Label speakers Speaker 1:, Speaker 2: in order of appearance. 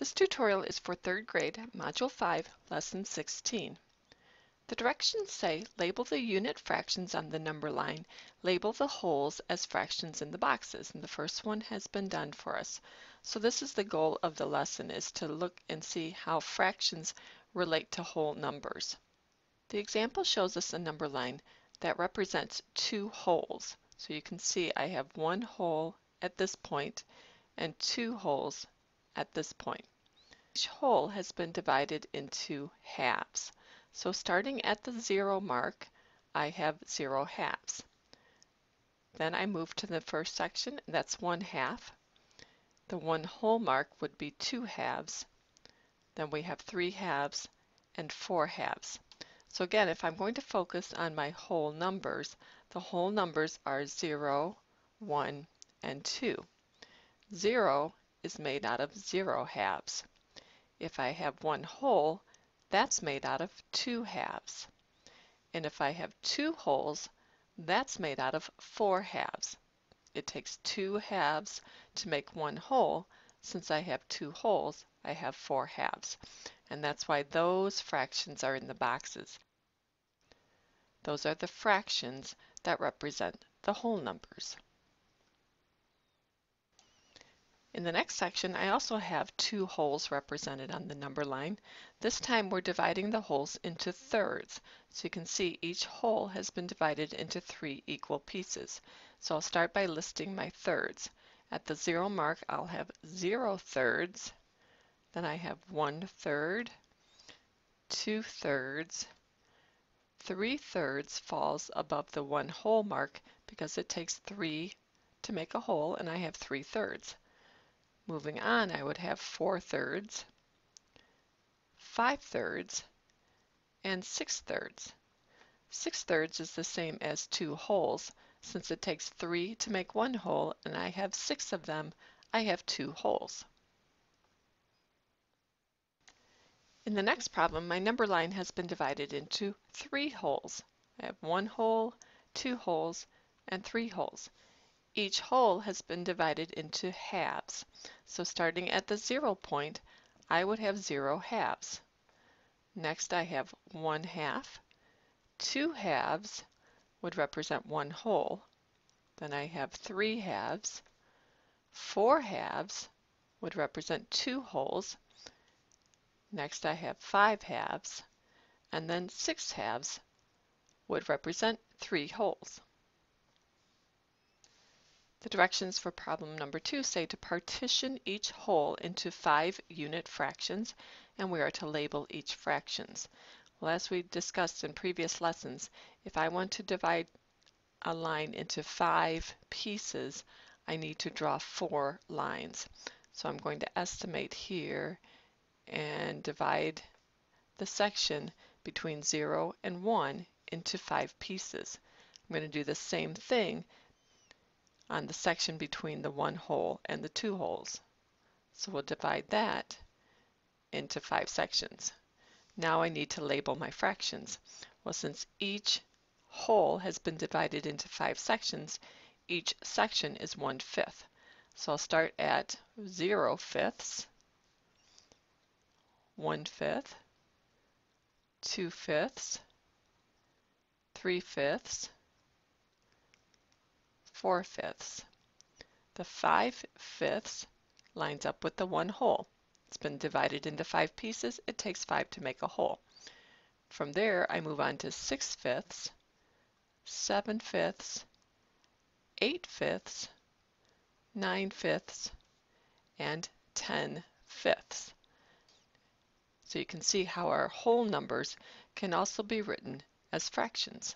Speaker 1: This tutorial is for 3rd grade, Module 5, Lesson 16. The directions say, label the unit fractions on the number line, label the wholes as fractions in the boxes, and the first one has been done for us. So this is the goal of the lesson, is to look and see how fractions relate to whole numbers. The example shows us a number line that represents 2 wholes. So you can see I have 1 whole at this point and 2 wholes at this point. Each whole has been divided into halves. So starting at the 0 mark, I have 0 halves. Then I move to the first section, that's 1 half. The 1 whole mark would be 2 halves. Then we have 3 halves and 4 halves. So again, if I'm going to focus on my whole numbers, the whole numbers are 0, 1, and 2. 0 is made out of 0 halves. If I have 1 whole, that's made out of 2 halves. And if I have 2 wholes, that's made out of 4 halves. It takes 2 halves to make 1 whole. Since I have 2 wholes, I have 4 halves. And that's why those fractions are in the boxes. Those are the fractions that represent the whole numbers. In the next section, I also have 2 wholes represented on the number line. This time we're dividing the wholes into thirds. So you can see each whole has been divided into 3 equal pieces. So I'll start by listing my thirds. At the 0 mark, I'll have 0 thirds. Then I have 1 third, 2 thirds, 3 thirds falls above the 1 whole mark because it takes 3 to make a whole, and I have 3 thirds. Moving on, I would have 4 thirds, 5 thirds, and 6 thirds. 6 thirds is the same as 2 wholes. Since it takes 3 to make 1 whole, and I have 6 of them, I have 2 wholes. In the next problem, my number line has been divided into 3 wholes. I have 1 whole, 2 wholes, and 3 wholes. Each whole has been divided into halves. So starting at the 0 point, I would have 0 halves. Next I have 1 half. 2 halves would represent 1 whole. Then I have 3 halves. 4 halves would represent 2 wholes. Next I have 5 halves. And then 6 halves would represent 3 wholes. The directions for problem number 2 say to partition each whole into 5 unit fractions, and we are to label each fractions. Well, as we discussed in previous lessons, if I want to divide a line into 5 pieces, I need to draw 4 lines. So I'm going to estimate here and divide the section between 0 and 1 into 5 pieces. I'm going to do the same thing on the section between the 1 whole and the 2 wholes. So we'll divide that into 5 sections. Now I need to label my fractions. Well, since each whole has been divided into 5 sections, each section is 1/5. So I'll start at 0 fifths, 1/5, 2 fifths, 3 fifths, 4 fifths. The 5 fifths lines up with the 1 whole. It's been divided into 5 pieces. It takes 5 to make a whole. From there, I move on to 6 fifths, 7 fifths, 8 fifths, 9 fifths, and 10 fifths. So you can see how our whole numbers can also be written as fractions.